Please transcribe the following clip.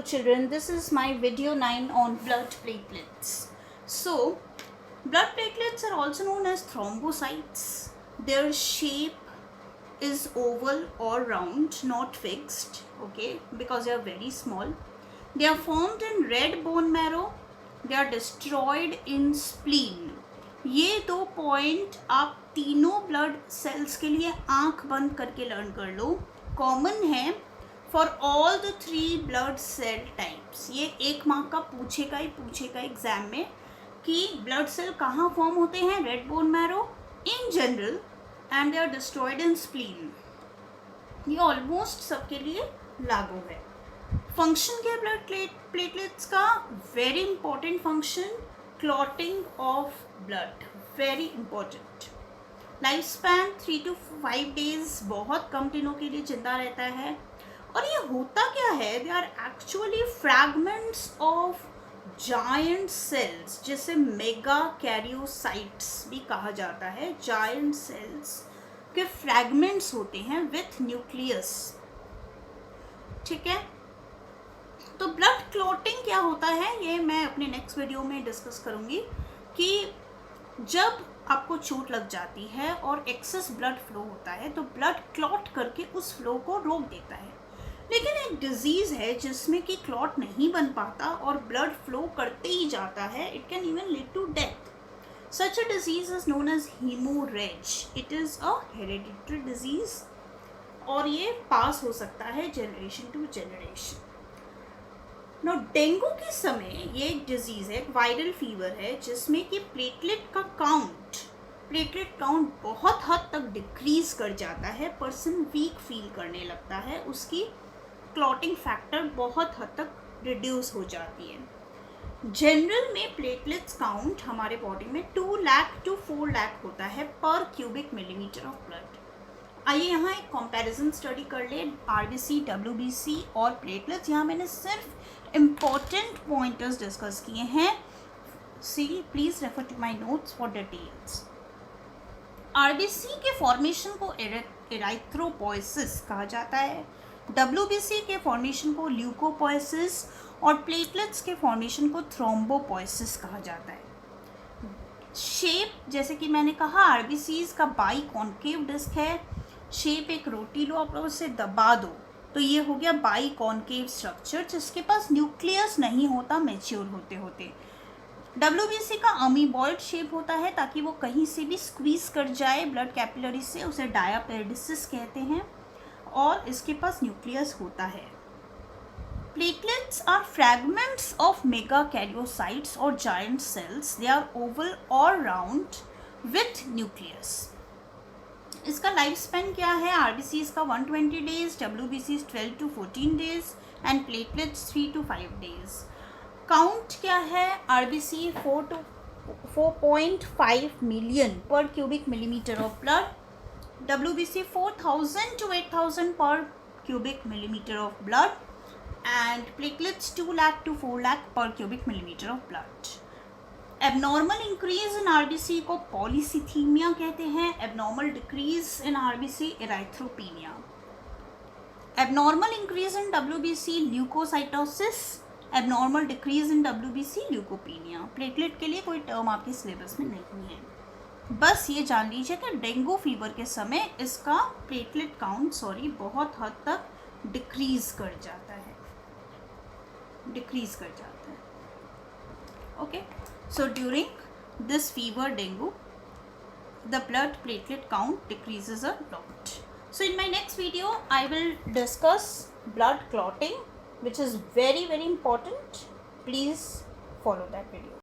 children, this is my video 9 on blood platelets. So blood platelets are also known as thrombocytes. Their shape is oval or round, not fixed, okay, because they are very small. They are formed in red bone marrow. They are destroyed in spleen. ये 2 point आप तीनों blood cells के लिए आंख बंद करके learn कर लो. कॉमन है for all the 3 blood cell types. ये 1 मार्क का पूछेगा एग्जाम में कि ब्लड सेल कहाँ फॉर्म होते हैं. Red bone marrow in general and they are destroyed in spleen. ये ऑलमोस्ट सबके लिए लागू है. फंक्शन क्या है ब्लड प्लेटलेट्स का? Very important function, clotting of blood, very important. Life span 3 to 5 days, बहुत कम दिनों के लिए जिंदा रहता है. और ये होता क्या है? They are actually fragments of giant cells, जिसे मेगा कैरियोसाइट्स भी कहा जाता है. जायंट सेल्स के फ्रैगमेंट्स होते हैं विथ न्यूक्लियस. ठीक है, तो ब्लड क्लॉटिंग क्या होता है ये मैं अपने नेक्स्ट वीडियो में डिस्कस करूँगी कि जब आपको चोट लग जाती है और एक्सेस ब्लड फ्लो होता है तो ब्लड क्लॉट करके उस फ्लो को रोक देता है. लेकिन एक डिजीज़ है जिसमें कि क्लॉट नहीं बन पाता और ब्लड फ्लो करते ही जाता है. It can even lead to death. Such a disease is known as hemorrhage. It is a hereditary disease और ये पास हो सकता है generation to generation. No, dengue के समय ये एक डिजीज़ है, वायरल फीवर है, जिसमें कि प्लेटलेट काउंट बहुत हद तक डिक्रीज कर जाता है. पर्सन वीक फील करने लगता है. उसकी क्लॉटिंग फैक्टर बहुत हद तक रिड्यूस हो जाती है. जनरल में प्लेटलेट्स काउंट हमारे बॉडी में 2 लाख to 4 लाख होता है पर क्यूबिक मिलीमीटर ऑफ ब्लड. आइए यहाँ एक कंपैरिजन स्टडी कर ले आरबीसी, डब्ल्यूबीसी और प्लेटलेट्स. यहाँ मैंने सिर्फ इम्पॉर्टेंट पॉइंटर्स डिस्कस किए हैं. See please refer to my notes for details. RBC के फॉर्मेशन को एराइथ्रोपोइसिस कहा जाता है. डब्ल्यूबीसी के फॉर्मेशन को ल्यूकोपोइसिस और प्लेटलेट्स के फॉर्मेशन को थ्रोम्बोपोइसिस कहा जाता है. शेप जैसे कि मैंने कहा आरबीसीज का बाई कॉन्केव डिस्क है. शेप एक रोटी लो, आप लोग उसे दबा दो तो ये हो गया बाई कॉन्केव स्ट्रक्चर जिसके पास न्यूक्लियस नहीं होता मैच्योर होते होते. डब्ल्यूबीसी का अमीबॉइड शेप होता है ताकि वो कहीं से भी स्क्वीज कर जाए ब्लड कैपिलरी से. उसे डायापेडिसिस कहते हैं और इसके पास न्यूक्लियस होता है. Platelets are fragments of megakaryocytes और giant cells. They are oval और राउंड विथ न्यूक्लियस. इसका लाइफ स्पैन क्या है? आरबीसी का 120 days, WBC 12 to 14 days and platelets 3 to 5 days. Count क्या है? RBC 4.5 million per cubic millimetre of blood. WBC 4,000 to 8,000 per cubic millimetre of blood and platelets 2 lakh to 4 lakh per cubic millimetre of blood. Abnormal increase in RBC को polycythaemia कहते हैं. Abnormal decrease in RBC erythropenia. Abnormal increase in WBC leukocytosis. Abnormal decrease in WBC leukopenia. Platelet के लिए कोई term आपके syllabus में नहीं है. बस ये जान लीजिए कि डेंगू फीवर के समय इसका प्लेटलेट काउंट बहुत हद तक डिक्रीज कर जाता है. Okay. So during this fever dengue, the blood platelet count decreases a lot. So in my next video, I will discuss blood clotting, which is very important. Please follow that video.